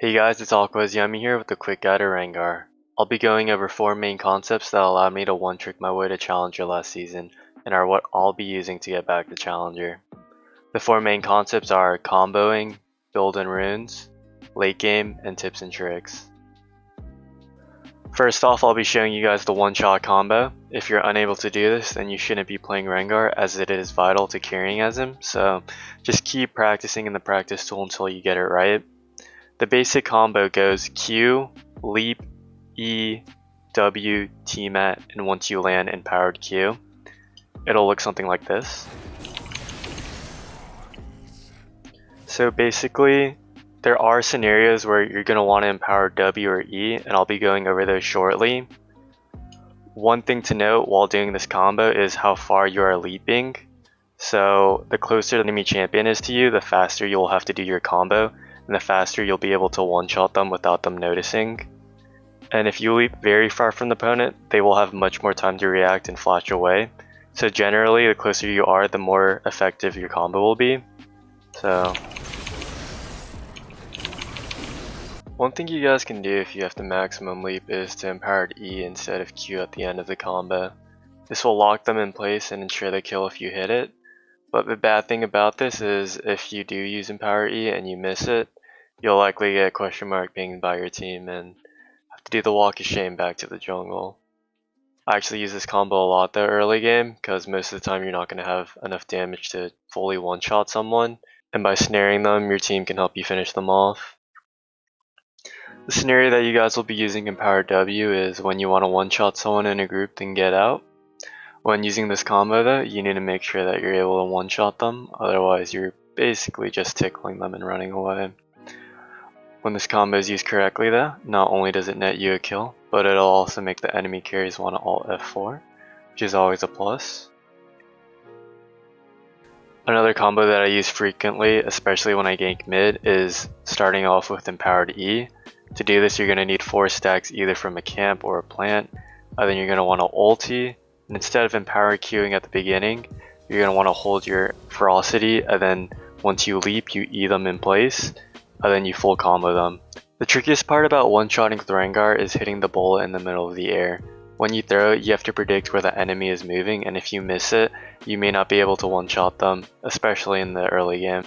Hey guys, it's Yummy here with a quick guide to Rengar. I'll be going over 4 main concepts that allowed me to one-trick my way to Challenger last season, and are what I'll be using to get back to Challenger. The 4 main concepts are comboing, building runes, late game, and tips and tricks. First off, I'll be showing you guys the one-shot combo. If you're unable to do this, then you shouldn't be playing Rengar, as it is vital to carrying as him, so just keep practicing in the practice tool until you get it right. The basic combo goes Q, leap, E, W, T-mat, and once you land in powered Q, it'll look something like this. So basically, there are scenarios where you're going to want to empower W or E, and I'll be going over those shortly. One thing to note while doing this combo is how far you are leaping. So the closer the enemy champion is to you, the faster you'll have to do your combo, and the faster you'll be able to one-shot them without them noticing. And if you leap very far from the opponent, they will have much more time to react and flash away. So generally, the closer you are, the more effective your combo will be. So one thing you guys can do if you have to maximum leap is to empower E instead of Q at the end of the combo. This will lock them in place and ensure they kill if you hit it. But the bad thing about this is if you do use empower E and you miss it, you'll likely get question mark pinged by your team and have to do the walk of shame back to the jungle. I actually use this combo a lot though early game, because most of the time you're not going to have enough damage to fully one-shot someone, and by snaring them your team can help you finish them off. The scenario that you guys will be using empower W is when you want to one-shot someone in a group then get out. When using this combo though, you need to make sure that you're able to one-shot them, otherwise you're basically just tickling them and running away. When this combo is used correctly though, not only does it net you a kill, but it'll also make the enemy carries want to alt F4, which is always a plus. Another combo that I use frequently, especially when I gank mid, is starting off with empowered E. To do this, you're going to need 4 stacks either from a camp or a plant, then you're going to want to ulti, and instead of empower queuing at the beginning, you're going to want to hold your ferocity, and then once you leap, you E them in place, and then you full combo them. The trickiest part about one-shotting with Rengar is hitting the bullet in the middle of the air. When you throw it, you have to predict where the enemy is moving, and if you miss it, you may not be able to one-shot them, especially in the early game.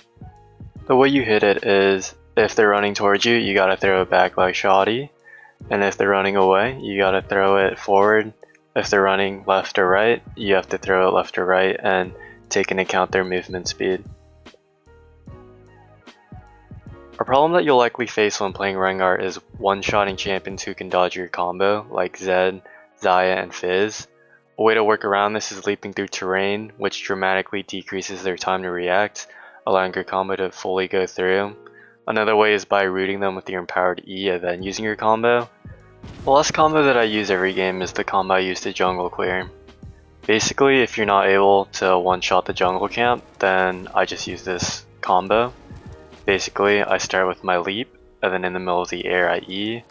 The way you hit it is, if they're running towards you, you gotta throw it back like Shoddy, and if they're running away, you gotta throw it forward. If they're running left or right, you have to throw it left or right and take into account their movement speed. A problem that you'll likely face when playing Rengar is one-shotting champions who can dodge your combo, like Zed, Xayah, and Fizz. A way to work around this is leaping through terrain, which dramatically decreases their time to react, allowing your combo to fully go through. Another way is by rooting them with your empowered E and then using your combo. The last combo that I use every game is the combo I use to jungle clear. Basically, if you're not able to one-shot the jungle camp, then I just use this combo. Basically, I start with my leap, and then in the middle of the air I E.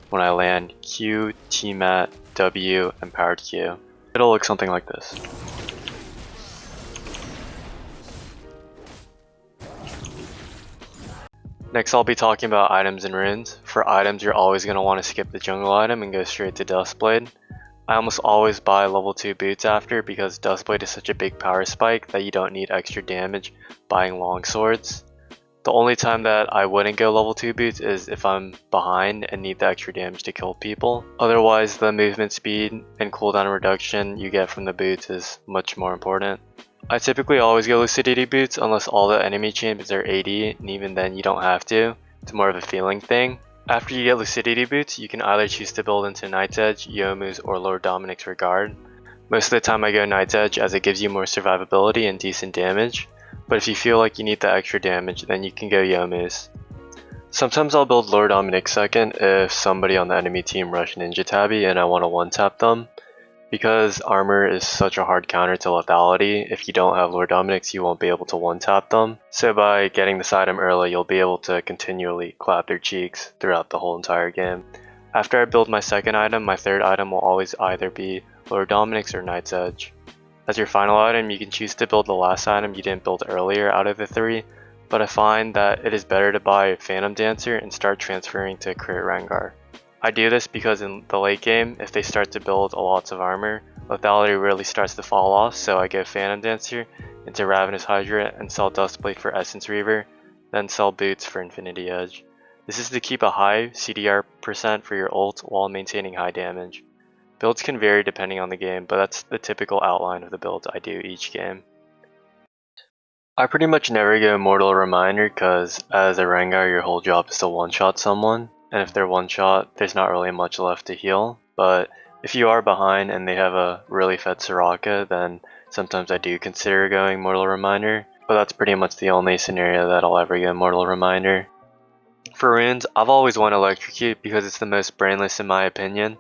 When I land, Q, T-mat, W, and powered Q. It'll look something like this. Next I'll be talking about items and runes. For items, you're always going to want to skip the jungle item and go straight to Duskblade. I almost always buy level 2 boots after, because Duskblade is such a big power spike that you don't need extra damage buying long swords. The only time that I wouldn't go level 2 boots is if I'm behind and need the extra damage to kill people. Otherwise, the movement speed and cooldown reduction you get from the boots is much more important. I typically always go Lucidity boots unless all the enemy champions are 80, and even then you don't have to. It's more of a feeling thing. After you get Lucidity boots, you can either choose to build into Night's Edge, Youmuu's, or Lord Dominik's Regard. Most of the time I go Night's Edge as it gives you more survivability and decent damage. But if you feel like you need the extra damage, then you can go Youmuu's. Sometimes I'll build Lord Dominik second if somebody on the enemy team rush Ninja Tabby and I want to one-tap them. Because armor is such a hard counter to lethality, if you don't have Lord Dominik's you won't be able to one-tap them. So by getting this item early, you'll be able to continually clap their cheeks throughout the whole entire game. After I build my second item, my third item will always either be Lord Dominik's or Night's Edge. As your final item, you can choose to build the last item you didn't build earlier out of the 3, but I find that it is better to buy Phantom Dancer and start transferring to crit Rengar. I do this because in the late game, if they start to build lots of armor, lethality really starts to fall off, so I go Phantom Dancer into Ravenous Hydra and sell Duskblade for Essence Reaver, then sell Boots for Infinity Edge. This is to keep a high CDR % for your ult while maintaining high damage. Builds can vary depending on the game, but that's the typical outline of the builds I do each game. I pretty much never go Mortal Reminder because as a Rengar your whole job is to one-shot someone, and if they're one-shot there's not really much left to heal, but if you are behind and they have a really fed Soraka, then sometimes I do consider going Mortal Reminder, but that's pretty much the only scenario that I'll ever go Mortal Reminder. For runes, I've always won Electrocute because it's the most brainless in my opinion.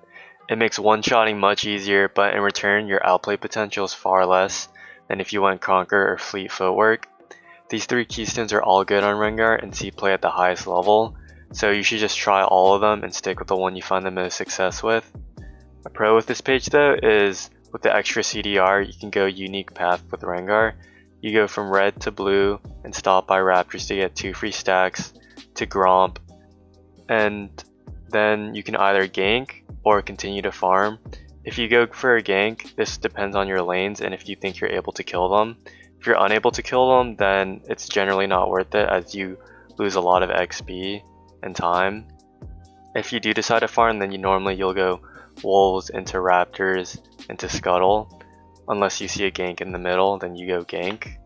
It makes one-shotting much easier, but in return your outplay potential is far less than if you went Conquer or Fleet Footwork. These 3 keystones are all good on Rengar and see play at the highest level, so you should just try all of them and stick with the one you find the most success with. A pro with this page though is with the extra CDR you can go unique path with Rengar. You go from red to blue and stop by Raptors to get 2 free stacks, to Gromp, and then you can either gank or continue to farm. If you go for a gank, this depends on your lanes and if you think you're able to kill them. If you're unable to kill them, then it's generally not worth it as you lose a lot of XP and time. If you do decide to farm, then you'll go Wolves into Raptors into Scuttle. Unless you see a gank in the middle, then you go gank.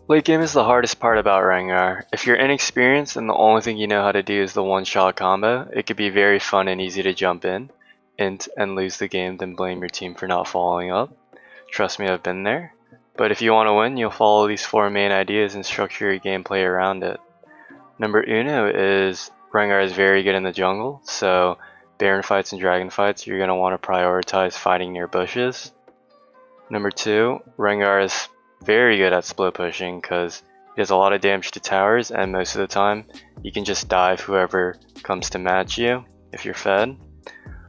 Late game is the hardest part about Rengar. If you're inexperienced and the only thing you know how to do is the one-shot combo, it could be very fun and easy to jump in, int, and lose the game, then blame your team for not following up. Trust me, I've been there. But if you want to win, you'll follow these 4 main ideas and structure your gameplay around it. Number uno is Rengar is very good in the jungle, so Baron fights and Dragon fights, you're going to want to prioritize fighting near bushes. Number 2, Rengar is very good at split pushing because he does a lot of damage to towers, and most of the time you can just dive whoever comes to match you if you're fed.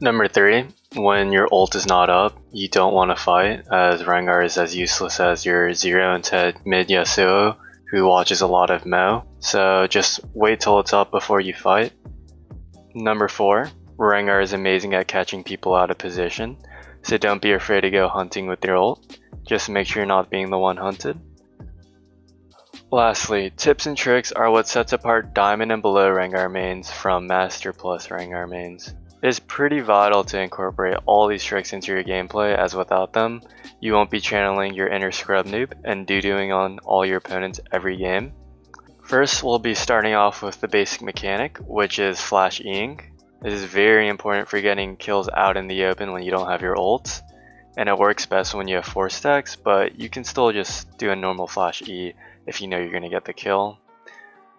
Number 3, when your ult is not up, you don't want to fight, as Rengar is as useless as your 0 into mid Yasuo who watches a lot of Mo, so just wait till it's up before you fight. Number 4, Rengar is amazing at catching people out of position, so don't be afraid to go hunting with your ult. Just make sure you're not being the one hunted. Lastly, tips and tricks are what sets apart Diamond and below Rengar mains from Master plus Rengar mains. It is pretty vital to incorporate all these tricks into your gameplay, as without them, you won't be channeling your inner scrub noob and doo-dooing on all your opponents every game. First, we'll be starting off with the basic mechanic, which is flash E-ing. This is very important for getting kills out in the open when you don't have your ults. And it works best when you have 4 stacks, but you can still just do a normal flash E if you know you're going to get the kill.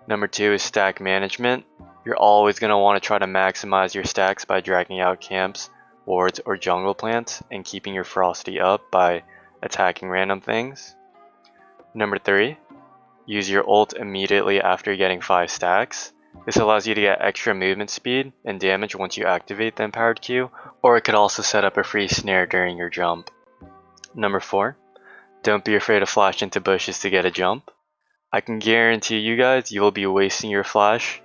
Number 2 is stack management. You're always going to want to try to maximize your stacks by dragging out camps, wards, or jungle plants, and keeping your frosty up by attacking random things. Number 3, use your ult immediately after getting 5 stacks. This allows you to get extra movement speed and damage once you activate the empowered Q, or it could also set up a free snare during your jump. Number 4, don't be afraid to flash into bushes to get a jump. I can guarantee you guys you will be wasting your flash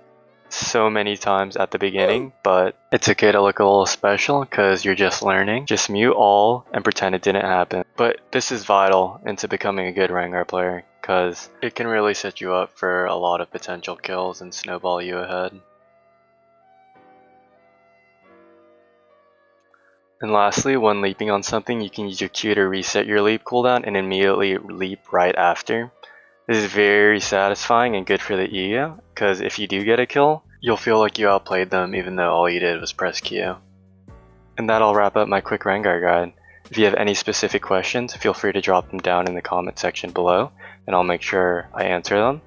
so many times at the beginning, but it's okay to look a little special because you're just learning. Just mute all and pretend it didn't happen. But this is vital into becoming a good Rengar player because it can really set you up for a lot of potential kills and snowball you ahead. And lastly, when leaping on something, you can use your Q to reset your leap cooldown and immediately leap right after. This is very satisfying and good for the ego, because if you do get a kill, you'll feel like you outplayed them even though all you did was press Q. And that'll wrap up my quick Rengar guide. If you have any specific questions, feel free to drop them down in the comment section below, and I'll make sure I answer them.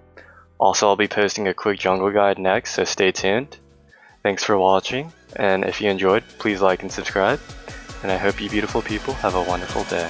Also, I'll be posting a quick jungle guide next, so stay tuned. Thanks for watching, and if you enjoyed, please like and subscribe. And I hope you beautiful people have a wonderful day.